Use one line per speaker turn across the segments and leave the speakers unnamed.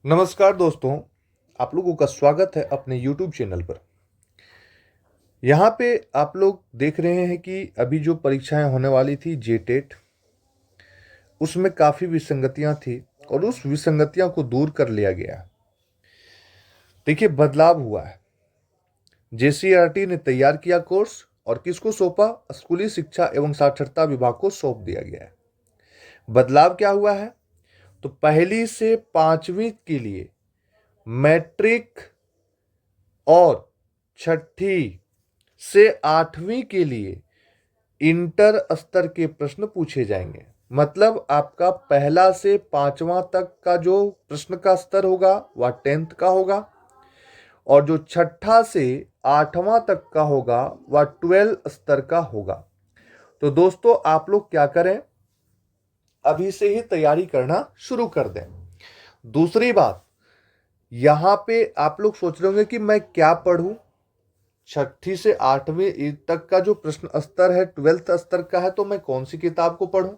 नमस्कार दोस्तों, आप लोगों का स्वागत है अपने YouTube चैनल पर। यहाँ पे आप लोग देख रहे हैं कि अभी जो परीक्षाएं होने वाली थी जेटेट, उसमें काफ़ी विसंगतियां थी और उस विसंगतियां को दूर कर लिया गया। देखिए, बदलाव हुआ है। JCERT ने तैयार किया कोर्स और किसको सौंपा? स्कूली शिक्षा एवं साक्षरता विभाग को सौंप दिया गया है। बदलाव क्या हुआ है? तो पहली से पांचवी के लिए मैट्रिक और छठी से आठवीं के लिए इंटर स्तर के प्रश्न पूछे जाएंगे। मतलब आपका पहला से पांचवा तक का जो प्रश्न का स्तर होगा वह 10th का होगा और जो छठा से आठवां तक का होगा वह 12 स्तर का होगा। तो दोस्तों, आप लोग क्या करें, अभी से ही तैयारी करना शुरू कर दें। दूसरी बात, यहां पे आप लोग सोच रहे होंगे कि मैं क्या पढ़ूं। छठी से आठवीं तक का जो प्रश्न स्तर है 12th स्तर का है, तो मैं कौन सी किताब को पढूं?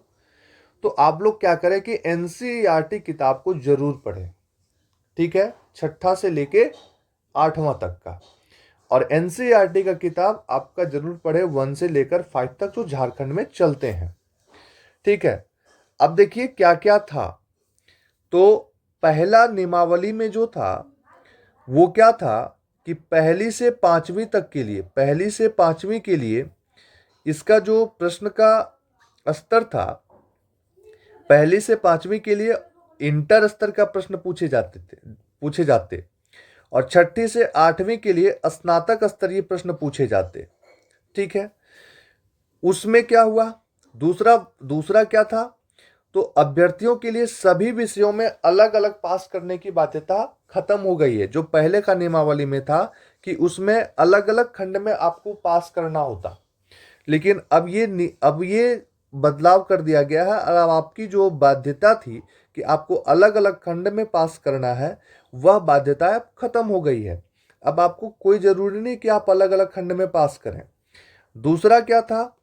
तो आप लोग क्या करें कि एनसीईआरटी किताब को जरूर पढ़ें। ठीक है, छठा से लेके आठवां तक का। और एनसीईआरटी का किताब आपका जरूर पढ़े 1 से लेकर 5 तक, जो झारखंड में चलते हैं। ठीक है, अब देखिए क्या क्या था। तो पहला नियमावली में जो था वो क्या था कि पहली से पांचवी के लिए इसका जो प्रश्न का स्तर था, पहली से पांचवी के लिए इंटर स्तर का प्रश्न पूछे जाते और छठी से आठवीं के लिए स्नातक स्तरीय प्रश्न पूछे जाते। ठीक है, उसमें क्या हुआ? दूसरा क्या था? तो अभ्यर्थियों के लिए सभी विषयों में अलग अलग पास करने की बाध्यता खत्म हो गई है। जो पहले का नियमावली में था कि उसमें अलग अलग खंड में आपको पास करना होता, लेकिन अब ये बदलाव कर दिया गया है। और अब आपकी जो बाध्यता थी कि आपको अलग अलग खंड में पास करना है, वह बाध्यता अब खत्म हो गई है। अब आपको कोई जरूरी नहीं कि आप अलग अलग खंड में पास करें। दूसरा क्या था?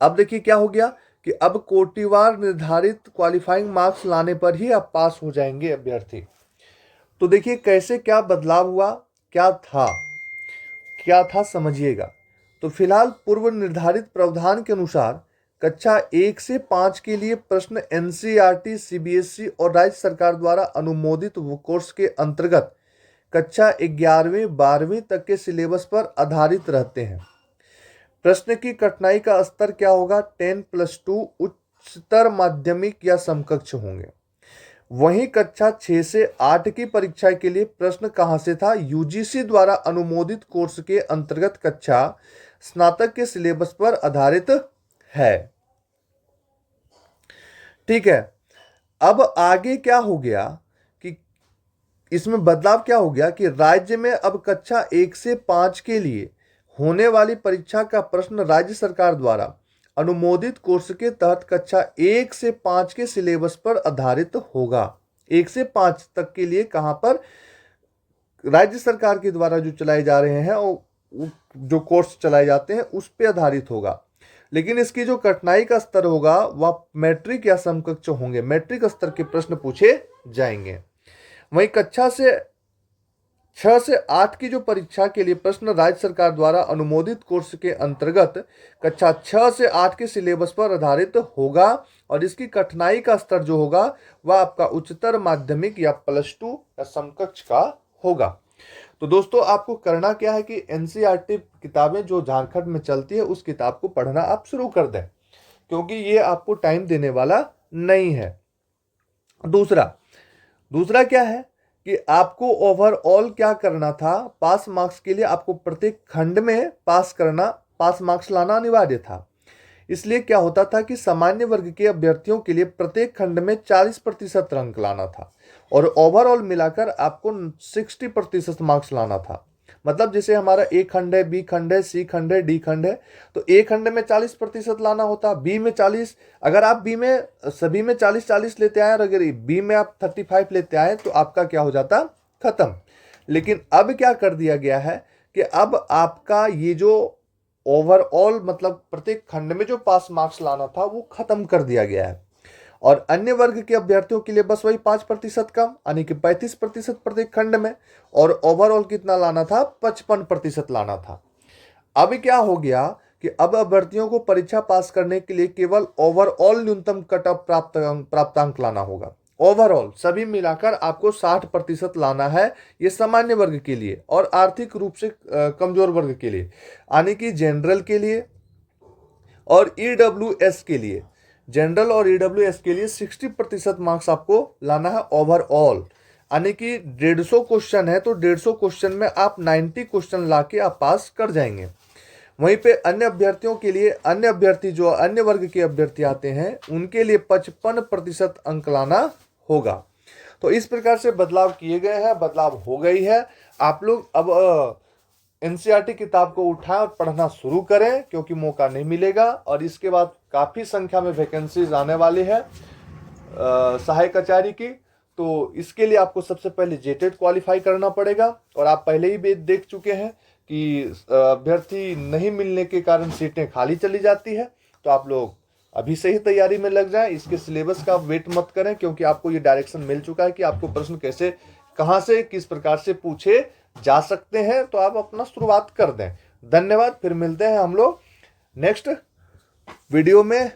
अब देखिए क्या हो गया कि अब कोटिवार निर्धारित क्वालिफाइंग मार्क्स लाने पर ही आप पास हो जाएंगे अभ्यर्थी। तो देखिए कैसे क्या बदलाव हुआ, क्या था समझिएगा। तो फिलहाल पूर्व निर्धारित प्रावधान के अनुसार कक्षा 1 से 5 के लिए प्रश्न एनसीईआरटी, सीबीएसई और राज्य सरकार द्वारा अनुमोदित कोर्स के अंतर्गत कक्षा 11वीं 12वीं तक के सिलेबस पर आधारित रहते हैं। प्रश्न की कठिनाई का स्तर क्या होगा? 10+2 उच्चतर माध्यमिक या समकक्ष होंगे। वहीं कक्षा 6 से 8 की परीक्षा के लिए प्रश्न कहां से था? यूजीसी द्वारा अनुमोदित कोर्स के अंतर्गत कक्षा स्नातक के सिलेबस पर आधारित है। ठीक है, अब आगे क्या हो गया कि इसमें बदलाव क्या हो गया कि राज्य में अब कक्षा 1 से 5 के लिए होने वाली परीक्षा का प्रश्न राज्य सरकार द्वारा अनुमोदित कोर्स के तहत कक्षा 1 से 5 के सिलेबस पर आधारित होगा। 1 से 5 तक के लिए कहां पर? राज्य सरकार के द्वारा जो चलाए जा रहे हैं वो जो कोर्स चलाए जाते हैं उस पर आधारित होगा। लेकिन इसकी जो कठिनाई का स्तर होगा वह मैट्रिक या समकक्ष होंगे। मैट्रिक स्तर के प्रश्न पूछे जाएंगे। वहीं कक्षा से 6 से 8 की जो परीक्षा के लिए प्रश्न राज्य सरकार द्वारा अनुमोदित कोर्स के अंतर्गत कक्षा 6 से 8 के सिलेबस पर आधारित होगा और इसकी कठिनाई का स्तर जो होगा वह आपका उच्चतर माध्यमिक या +2 या समकक्ष का होगा। तो दोस्तों, आपको करना क्या है कि एनसीईआरटी किताबें जो झारखंड में चलती है उस किताब को पढ़ना आप शुरू कर दें, क्योंकि ये आपको टाइम देने वाला नहीं है। दूसरा क्या है कि आपको ओवरऑल क्या करना था? पास मार्क्स के लिए आपको प्रत्येक खंड में पास मार्क्स लाना अनिवार्य था। इसलिए क्या होता था कि सामान्य वर्ग के अभ्यर्थियों के लिए प्रत्येक खंड में 40% अंक लाना था और ओवरऑल मिलाकर आपको 60% मार्क्स लाना था। मतलब जैसे हमारा ए खंड है, बी खंड है, सी खंड है, डी खंड है, तो ए खंड में 40% लाना होता, बी में 40। अगर आप बी में सभी में 40-40 लेते आए और अगर बी में आप 35 लेते आए तो आपका क्या हो जाता? खत्म। लेकिन अब क्या कर दिया गया है कि अब आपका ये जो ओवरऑल मतलब प्रत्येक खंड में जो पास मार्क्स लाना था वो खत्म कर दिया गया है और अन्य वर्ग के अभ्यर्थियों के लिए बस वही 5% कम, यानी कि 35% प्रत्येक खंड में, और ओवरऑल कितना लाना था, 55% लाना था। अब क्या हो गया कि अब अभ्यर्थियों को परीक्षा पास करने के लिए केवल ओवरऑल न्यूनतम कट ऑफ प्राप्तांक लाना होगा। ओवरऑल सभी मिलाकर आपको 60% लाना है, ये सामान्य वर्ग के लिए और आर्थिक रूप से कमजोर वर्ग के लिए, यानी कि जनरल के लिए और ईडब्ल्यूएस के लिए। जनरल और ईडब्ल्यूएस के लिए 60% मार्क्स आपको लाना है ओवरऑल, यानी कि 150 क्वेश्चन है तो 150 क्वेश्चन में आप 90 क्वेश्चन लाके आप पास कर जाएंगे। वहीं पे अन्य अभ्यर्थियों के लिए, अन्य अभ्यर्थी जो अन्य वर्ग के अभ्यर्थी आते हैं उनके लिए 55% अंक लाना होगा। तो इस प्रकार से बदलाव किए गए हैं, बदलाव हो गई है। आप लोग अब एनसीईआरटी किताब को उठाएं और पढ़ना शुरू करें, क्योंकि मौका नहीं मिलेगा और इसके बाद काफ़ी संख्या में वैकेंसीज आने वाली है सहायक आचार्य की। तो इसके लिए आपको सबसे पहले जेटेट क्वालिफाई करना पड़ेगा, और आप पहले ही देख चुके हैं कि अभ्यर्थी नहीं मिलने के कारण सीटें खाली चली जाती है। तो आप लोग अभी से ही तैयारी में लग जाएं, इसके सिलेबस का वेट मत करें, क्योंकि आपको ये डायरेक्शन मिल चुका है कि आपको प्रश्न कैसे, कहां से, किस प्रकार से पूछे जा सकते हैं। तो आप अपना शुरुआत कर दें। धन्यवाद, फिर मिलते हैं हम लोग नेक्स्ट वीडियो में।